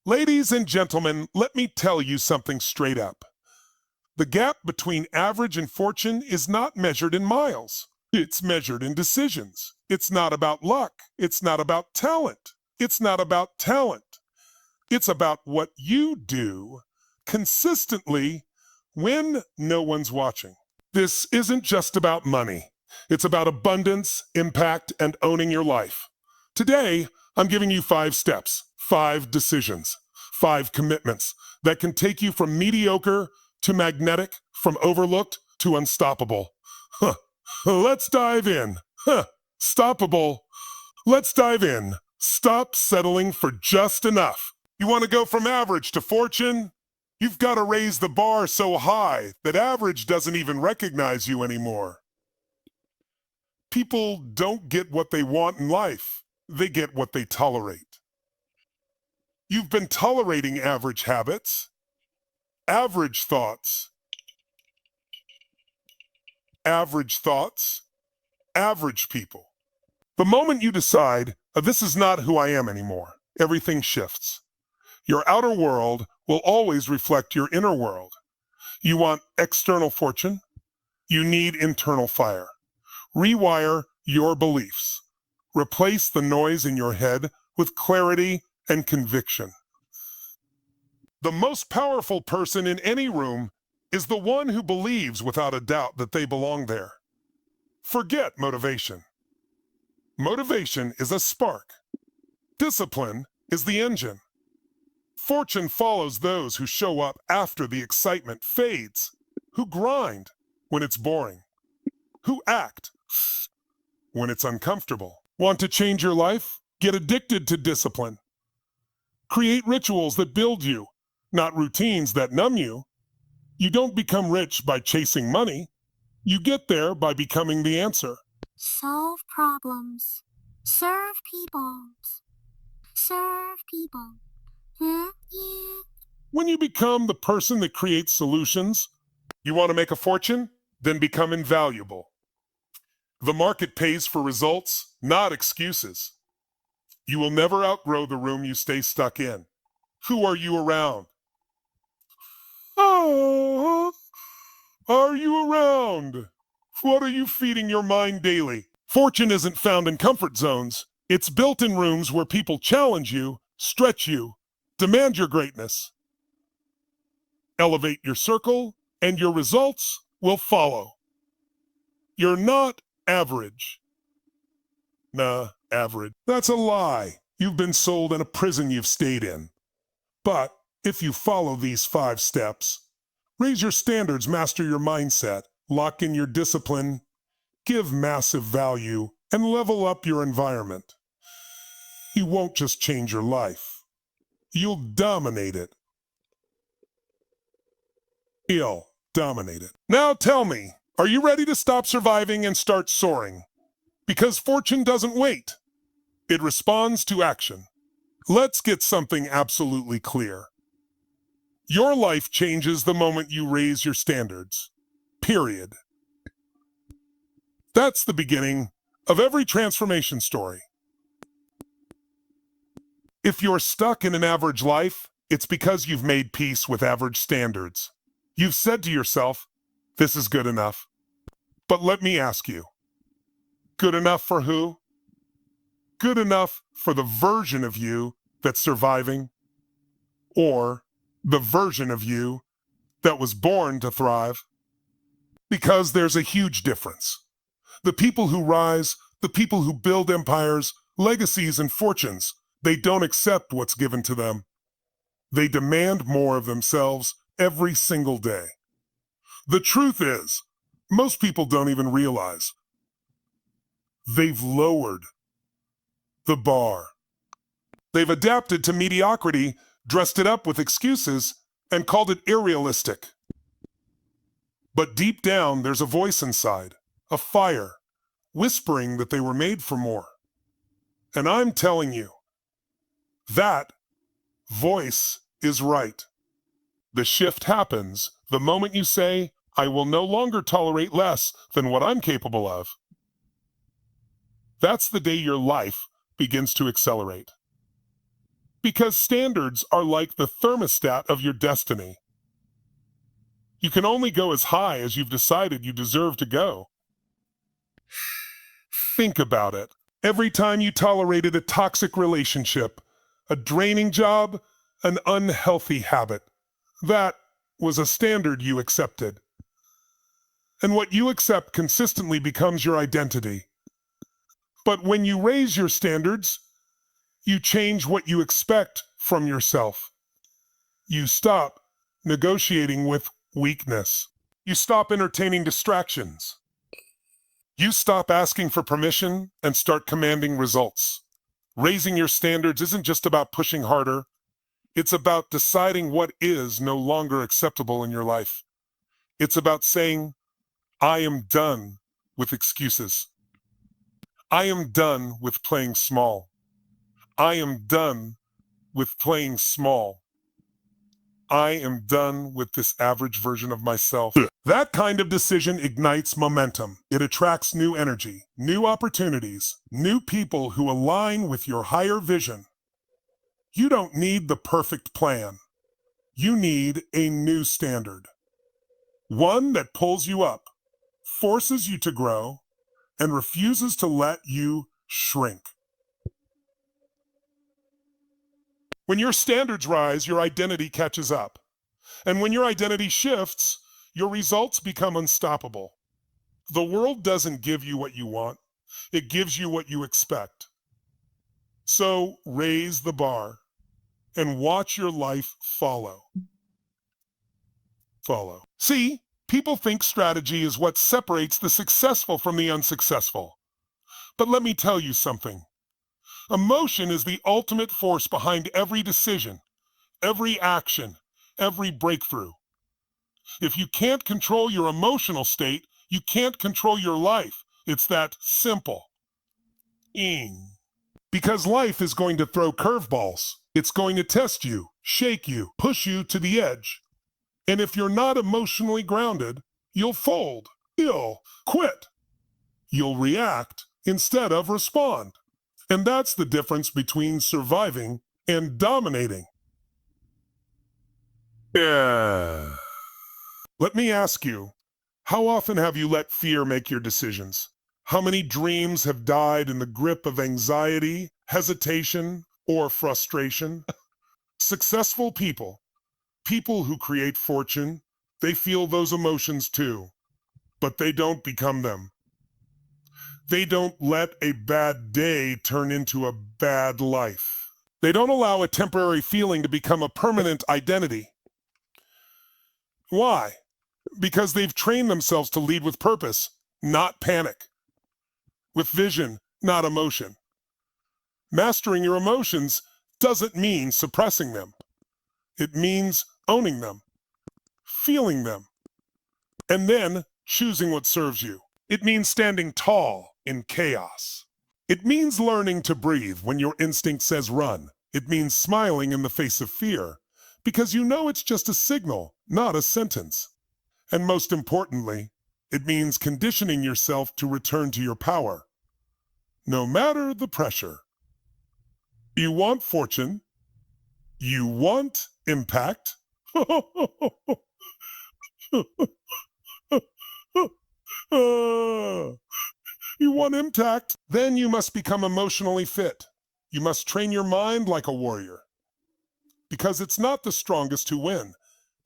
Ladies and gentlemen, let me tell you something straight up. The gap between average and fortune is not measured in miles. It's measured in decisions. It's not about luck. It's not about talent. It's not about talent. It's about what you do consistently when no one's watching. This isn't just about money. It's about abundance, impact, and owning your life. Today, I'm giving you 5 steps, 5 decisions, 5 commitments that can take you from mediocre to magnetic, from overlooked to unstoppable. Huh. Let's dive in. Stoppable. Let's dive in. Stop settling for just enough. You want to go from average to fortune? You've got to raise the bar so high that average doesn't even recognize you anymore. People don't get what they want in life. They get what they tolerate. You've been tolerating average habits, average thoughts, average people. The moment you decide, this is not who I am anymore, everything shifts. Your outer world will always reflect your inner world. You want external fortune? You need internal fire. Rewire your beliefs. Replace the noise in your head with clarity and conviction. The most powerful person in any room is the one who believes without a doubt that they belong there. Forget motivation. Motivation is a spark. Discipline is the engine. Fortune follows those who show up after the excitement fades, who grind when it's boring, who act when it's uncomfortable. Want to change your life? Get addicted to discipline. Create rituals that build you, not routines that numb you. You don't become rich by chasing money. You get there by becoming the answer. Solve problems. Serve people. Serve people. Yeah. When you become the person that creates solutions, you want to make a fortune? Then become invaluable. The market pays for results, not excuses. You will never outgrow the room you stay stuck in. Who are you around? Oh, are you around? What are you feeding your mind daily? Fortune isn't found in comfort zones. It's built in rooms where people challenge you, stretch you, demand your greatness. Elevate your circle, and your results will follow. You're not average. Nah, average. That's a lie. You've been sold in a prison you've stayed in. But if you follow these 5 steps, raise your standards, master your mindset, lock in your discipline, give massive value, and level up your environment, you won't just change your life. You'll dominate it. You'll dominate it. Now tell me, are you ready to stop surviving and start soaring? Because fortune doesn't wait. It responds to action. Let's get something absolutely clear. Your life changes the moment you raise your standards. Period. That's the beginning of every transformation story. If you're stuck in an average life, it's because you've made peace with average standards. You've said to yourself, this is good enough. But let me ask you, good enough for who? Good enough for the version of you that's surviving, or the version of you that was born to thrive? Because there's a huge difference. The people who rise, the people who build empires, legacies, and fortunes, they don't accept what's given to them. They demand more of themselves every single day. The truth is, most people don't even realize they've lowered the bar. They've adapted to mediocrity, dressed it up with excuses, and called it unrealistic. But deep down, there's a voice inside, a fire, whispering that they were made for more. And I'm telling you, that voice is right. The shift happens the moment you say, I will no longer tolerate less than what I'm capable of. That's the day your life begins to accelerate. Because standards are like the thermostat of your destiny. You can only go as high as you've decided you deserve to go. Think about it. Every time you tolerated a toxic relationship, a draining job, an unhealthy habit, that was a standard you accepted. And what you accept consistently becomes your identity. But when you raise your standards, you change what you expect from yourself. You stop negotiating with weakness. You stop entertaining distractions. You stop asking for permission and start commanding results. Raising your standards isn't just about pushing harder. It's about deciding what is no longer acceptable in your life. It's about saying, I am done with excuses. I am done with playing small. I am done with playing small. I am done with this average version of myself. That kind of decision ignites momentum. It attracts new energy, new opportunities, new people who align with your higher vision. You don't need the perfect plan. You need a new standard. One that pulls you up, forces you to grow, and refuses to let you shrink. When your standards rise, your identity catches up. And when your identity shifts, your results become unstoppable. The world doesn't give you what you want. It gives you what you expect. So raise the bar and watch your life follow. See, people think strategy is what separates the successful from the unsuccessful. But let me tell you something. Emotion is the ultimate force behind every decision, every action, every breakthrough. If you can't control your emotional state, you can't control your life. It's that simple. Because life is going to throw curveballs. It's going to test you, shake you, push you to the edge. And if you're not emotionally grounded, you'll fold, you'll quit. You'll react instead of respond. And that's the difference between surviving and dominating. Let me ask you, how often have you let fear make your decisions? How many dreams have died in the grip of anxiety, hesitation, or frustration? Successful people, people who create fortune, they feel those emotions too, but they don't become them. They don't let a bad day turn into a bad life. They don't allow a temporary feeling to become a permanent identity. Why? Because they've trained themselves to lead with purpose, not panic. With vision, not emotion. Mastering your emotions doesn't mean suppressing them. It means owning them, feeling them, and then choosing what serves you. It means standing tall in chaos. It means learning to breathe when your instinct says run. It means smiling in the face of fear, because you know it's just a signal, not a sentence. And most importantly, it means conditioning yourself to return to your power, no matter the pressure. You want fortune. You want impact. You want impact? Then you must become emotionally fit. You must train your mind like a warrior. Because it's not the strongest who win.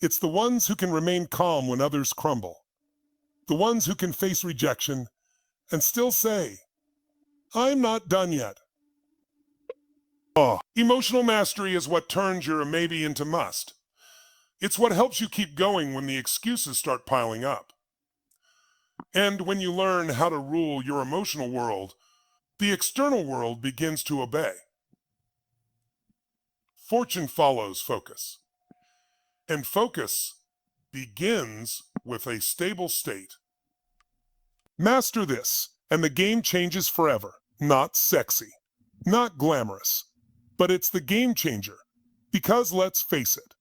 It's the ones who can remain calm when others crumble. The ones who can face rejection and still say, I'm not done yet. Emotional mastery is what turns your maybe into must. It's what helps you keep going when the excuses start piling up. And when you learn how to rule your emotional world, the external world begins to obey. Fortune follows focus. And focus begins with a stable state. Master this, and the game changes forever. Not sexy, not glamorous, but it's the game changer. Because let's face it,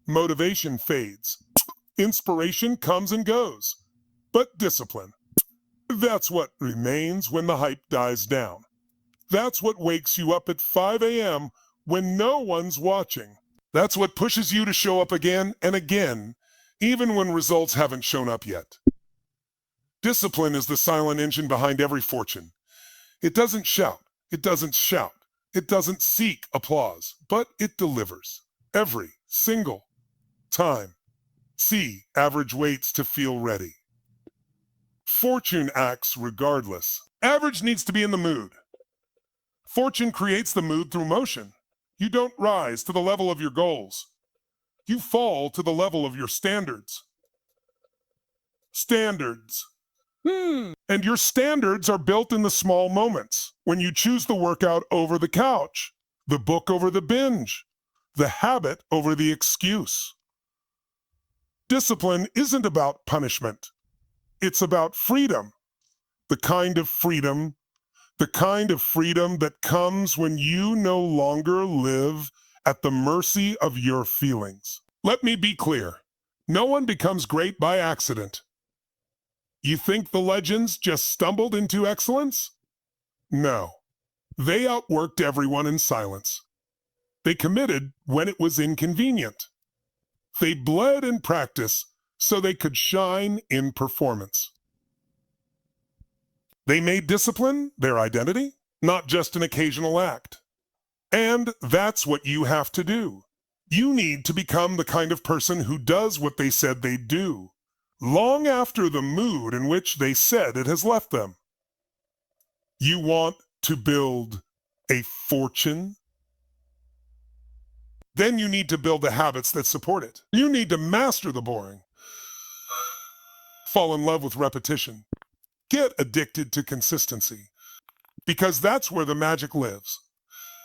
motivation fades. Inspiration comes and goes. But discipline, that's what remains when the hype dies down. That's what wakes you up at 5 a.m. when no one's watching. That's what pushes you to show up again and again, even when results haven't shown up yet. Discipline is the silent engine behind every fortune. It doesn't shout. It doesn't shout. It doesn't seek applause, but it delivers every single time. See, average waits to feel ready. Fortune acts regardless. Average needs to be in the mood. Fortune creates the mood through motion. You don't rise to the level of your goals. You fall to the level of your standards. Standards. And your standards are built in the small moments. When you choose the workout over the couch, the book over the binge, the habit over the excuse. Discipline isn't about punishment. It's about freedom. The kind of freedom that comes when you no longer live at the mercy of your feelings. Let me be clear. No one becomes great by accident. You think the legends just stumbled into excellence? No. They outworked everyone in silence. They committed when it was inconvenient. They bled in practice so they could shine in performance. They made discipline their identity, not just an occasional act. And that's what you have to do. You need to become the kind of person who does what they said they'd do, long after the mood in which they said it has left them. You want to build a fortune? Then you need to build the habits that support it. You need to master the boring. Fall in love with repetition. Get addicted to consistency, because that's where the magic lives.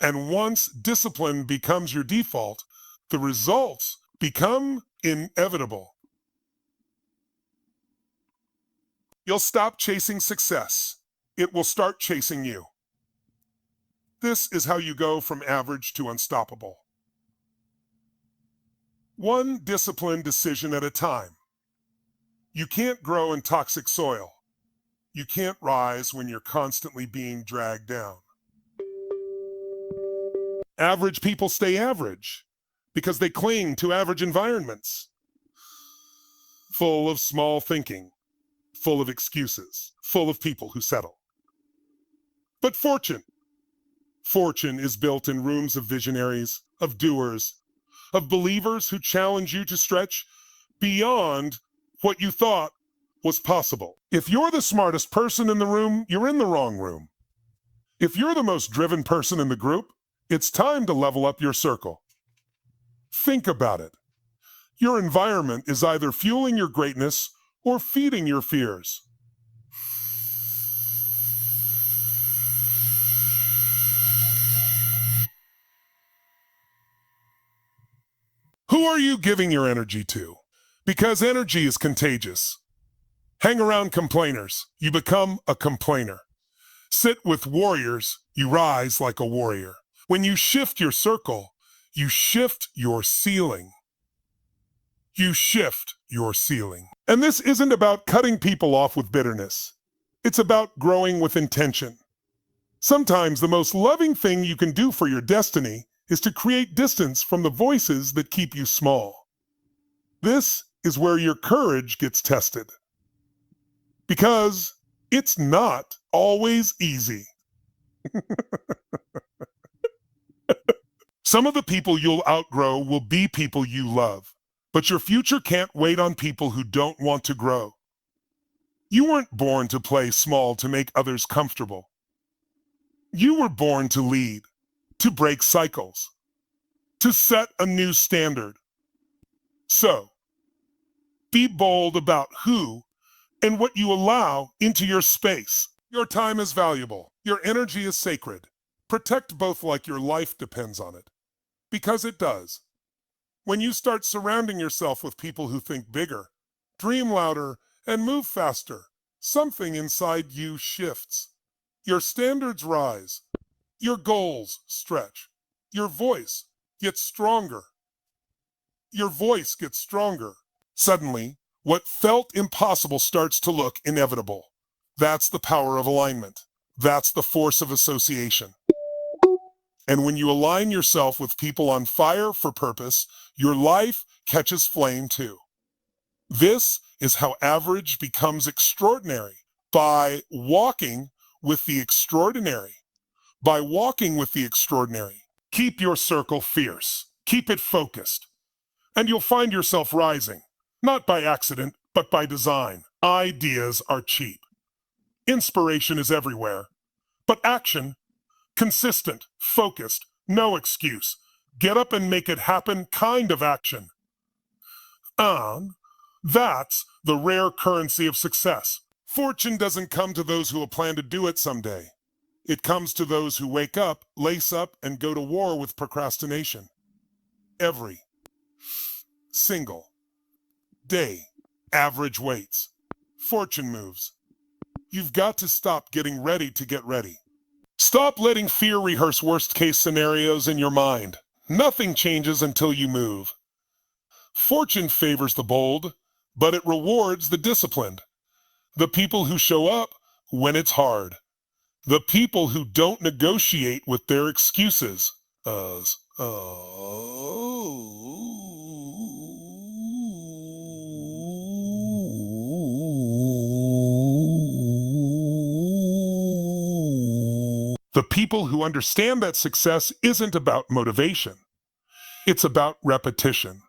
And once discipline becomes your default, the results become inevitable. You'll stop chasing success. It will start chasing you. This is how you go from average to unstoppable. One disciplined decision at a time. You can't grow in toxic soil. You can't rise when you're constantly being dragged down. Average people stay average because they cling to average environments, full of small thinking, full of excuses, full of people who settle. But fortune is built in rooms of visionaries, of doers, of believers who challenge you to stretch beyond what you thought was possible. If you're the smartest person in the room, you're in the wrong room. If you're the most driven person in the group, it's time to level up your circle. Think about it. Your environment is either fueling your greatness or feeding your fears. Who are you giving your energy to? Because energy is contagious. Hang around complainers, you become a complainer. Sit with warriors, you rise like a warrior. When you shift your circle, you shift your ceiling. You shift your ceiling. And this isn't about cutting people off with bitterness. It's about growing with intention. Sometimes the most loving thing you can do for your destiny is to create distance from the voices that keep you small. This is where your courage gets tested. Because it's not always easy. Some of the people you'll outgrow will be people you love, but your future can't wait on people who don't want to grow. You weren't born to play small to make others comfortable. You were born to lead, to break cycles, to set a new standard. So, be bold about who and what you allow into your space. Your time is valuable. Your energy is sacred. Protect both like your life depends on it. Because it does. When you start surrounding yourself with people who think bigger, dream louder, and move faster, something inside you shifts. Your standards rise. Your goals stretch. Your voice gets stronger. Your voice gets stronger. Suddenly, what felt impossible starts to look inevitable. That's the power of alignment. That's the force of association. And when you align yourself with people on fire for purpose, your life catches flame too. This is how average becomes extraordinary, by walking with the extraordinary. By walking with the extraordinary. Keep your circle fierce. Keep it focused. And you'll find yourself rising, not by accident, but by design. Ideas are cheap. Inspiration is everywhere. But action, consistent, focused, no excuse. Get up and make it happen kind of action. And that's the rare currency of success. Fortune doesn't come to those who will plan to do it someday. It comes to those who wake up, lace up, and go to war with procrastination. Every single day, average waits. Fortune moves. You've got to stop getting ready to get ready. Stop letting fear rehearse worst-case scenarios in your mind. Nothing changes until you move. Fortune favors the bold, but it rewards the disciplined. The people who show up when it's hard. The people who don't negotiate with their excuses. The people who understand that success isn't about motivation. It's about repetition.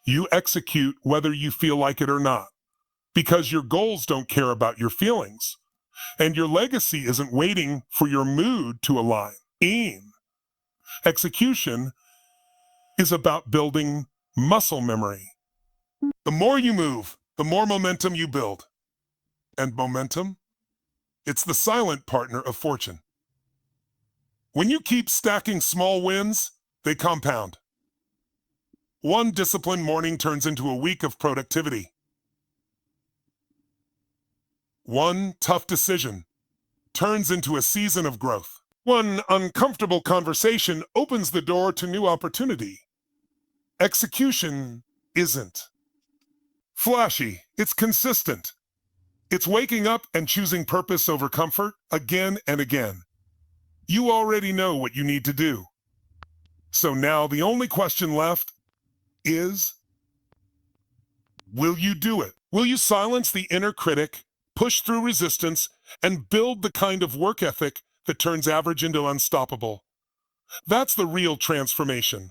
You execute whether you feel like it or not, because your goals don't care about your feelings. And your legacy isn't waiting for your mood to align. Execution is about building muscle memory. The more you move, the more momentum you build. And momentum? It's the silent partner of fortune. When you keep stacking small wins, they compound. One disciplined morning turns into a week of productivity. One tough decision turns into a season of growth. One uncomfortable conversation opens the door to new opportunity. Execution isn't flashy, it's consistent. It's waking up and choosing purpose over comfort again and again. You already know what you need to do. So now the only question left is, will you do it? Will you silence the inner critic, push through resistance, and build the kind of work ethic that turns average into unstoppable? That's the real transformation.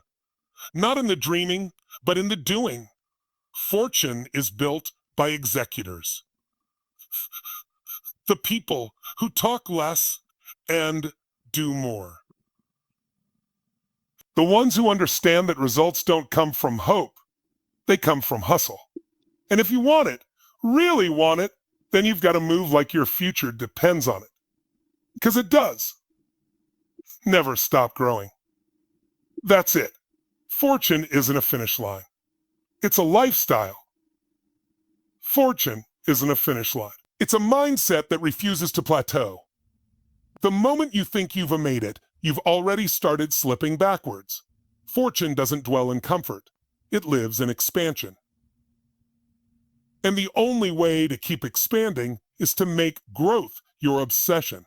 Not in the dreaming, but in the doing. Fortune is built by executors. The people who talk less and do more. The ones who understand that results don't come from hope, they come from hustle. And if you want it, really want it, then you've got to move like your future depends on it. Because it does. Never stop growing. That's it. Fortune isn't a finish line. It's a lifestyle. Fortune isn't a finish line. It's a mindset that refuses to plateau. The moment you think you've made it, you've already started slipping backwards. Fortune doesn't dwell in comfort. It lives in expansion. And the only way to keep expanding is to make growth your obsession.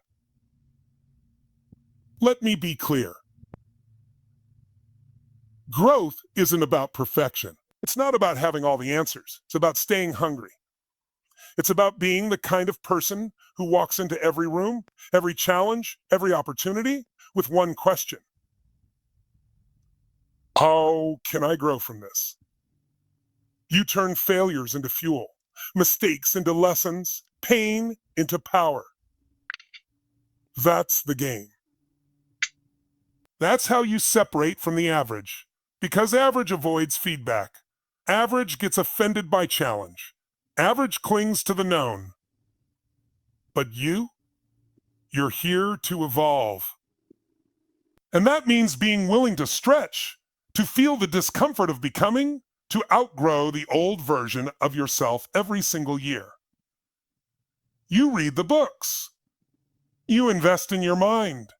Let me be clear. Growth isn't about perfection. It's not about having all the answers. It's about staying hungry. It's about being the kind of person who walks into every room, every challenge, every opportunity with one question. How can I grow from this? You turn failures into fuel, mistakes into lessons, pain into power. That's the game. That's how you separate from the average, because average avoids feedback. Average gets offended by challenge. Average clings to the known. But you're here to evolve. And that means being willing to stretch, to feel the discomfort of becoming, to outgrow the old version of yourself every single year. You read the books. You invest in your mind.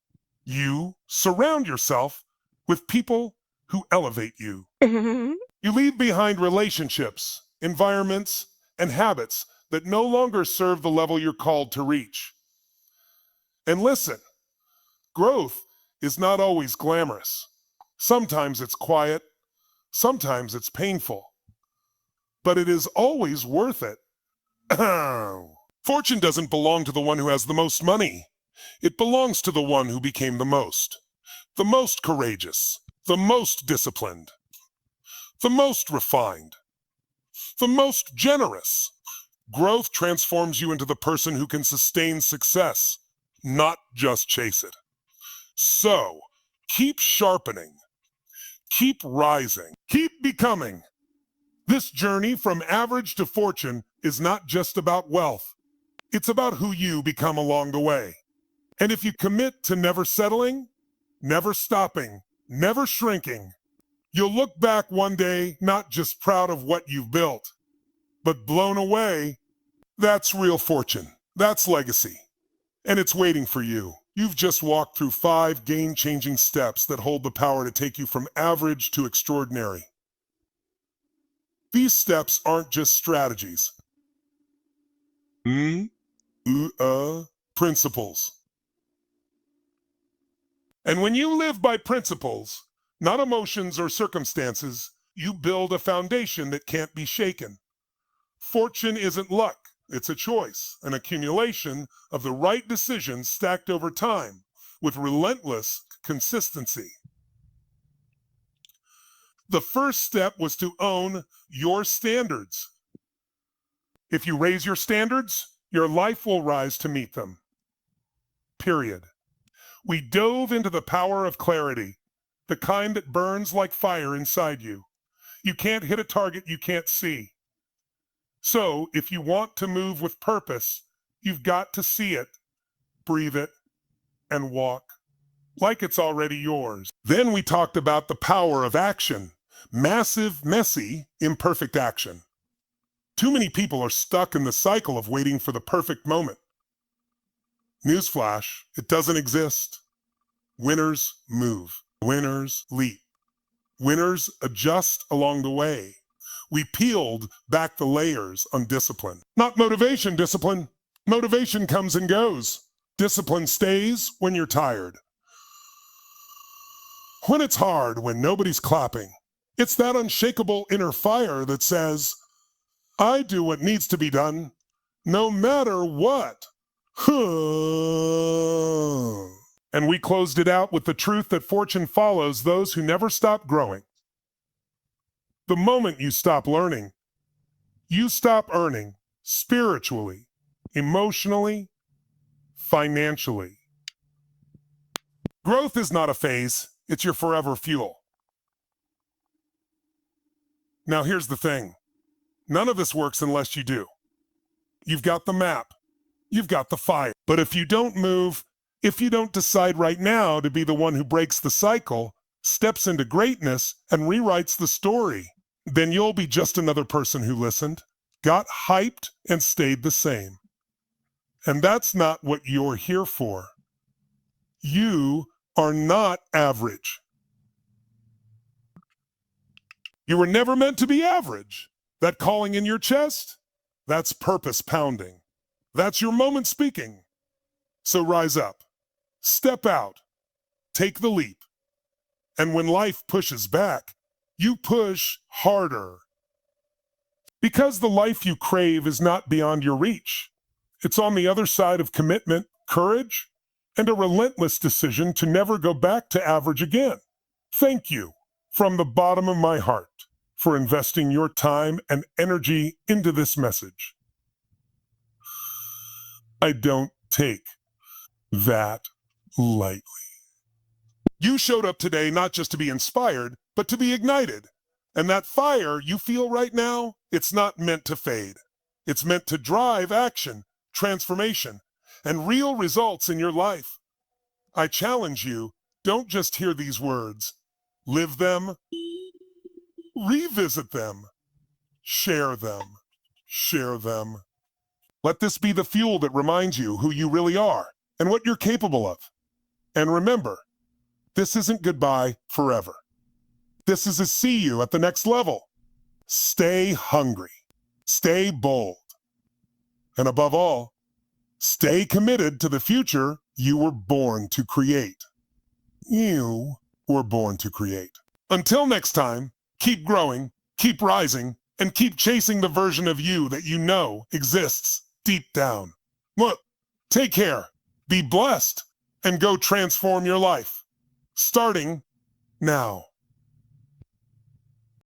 You surround yourself with people who elevate you. You leave behind relationships, environments, and habits that no longer serve the level you're called to reach. And listen, growth is not always glamorous. Sometimes it's quiet, sometimes it's painful, but it is always worth it. Fortune doesn't belong to the one who has the most money. It belongs to the one who became the most courageous, the most disciplined, the most refined, the most generous. Growth transforms you into the person who can sustain success, not just chase it. So, keep sharpening, keep rising, keep becoming. This journey from average to fortune is not just about wealth. It's about who you become along the way. And if you commit to never settling, never stopping, never shrinking, you'll look back one day not just proud of what you've built, but blown away. That's real fortune. That's legacy. And it's waiting for you. You've just walked through 5 game-changing steps that hold the power to take you from average to extraordinary. These steps aren't just strategies. Principles. And when you live by principles, not emotions or circumstances, you build a foundation that can't be shaken. Fortune isn't luck. It's a choice, an accumulation of the right decisions stacked over time with relentless consistency. The first step was to own your standards. If you raise your standards, your life will rise to meet them. Period. We dove into the power of clarity, the kind that burns like fire inside you. You can't hit a target you can't see. So, if you want to move with purpose, you've got to see it, breathe it, and walk like it's already yours. Then we talked about the power of action. Massive, messy, imperfect action. Too many people are stuck in the cycle of waiting for the perfect moment. Newsflash, it doesn't exist. Winners move. Winners leap. Winners adjust along the way. We peeled back the layers on discipline. Not motivation, discipline. Motivation comes and goes. Discipline stays when you're tired. When it's hard, when nobody's clapping. It's that unshakable inner fire that says, I do what needs to be done, no matter what. And we closed it out with the truth that fortune follows those who never stop growing. The moment you stop learning, you stop earning spiritually, emotionally, financially. Growth is not a phase, it's your forever fuel. Now here's the thing. None of this works unless you do. You've got the map. You've got the fire. But if you don't move, if you don't decide right now to be the one who breaks the cycle, steps into greatness, and rewrites the story, then you'll be just another person who listened, got hyped, and stayed the same. And that's not what you're here for. You are not average. You were never meant to be average. That calling in your chest, that's purpose pounding. That's your moment speaking. So rise up, step out, take the leap. And when life pushes back, you push harder. Because the life you crave is not beyond your reach. It's on the other side of commitment, courage, and a relentless decision to never go back to average again. Thank you from the bottom of my heart for investing your time and energy into this message. I don't take that lightly. You showed up today not just to be inspired, but to be ignited. And that fire you feel right now, it's not meant to fade. It's meant to drive action, transformation, and real results in your life. I challenge you, don't just hear these words. Live them, revisit them, share them, share them. Let this be the fuel that reminds you who you really are and what you're capable of. And remember, this isn't goodbye forever. This is a see you at the next level. Stay hungry, stay bold, and above all, stay committed to the future you were born to create. you were born to create. Until next time, keep growing, keep rising, and keep chasing the version of you that you know exists deep down. Look, take care, be blessed, and go transform your life. Starting now.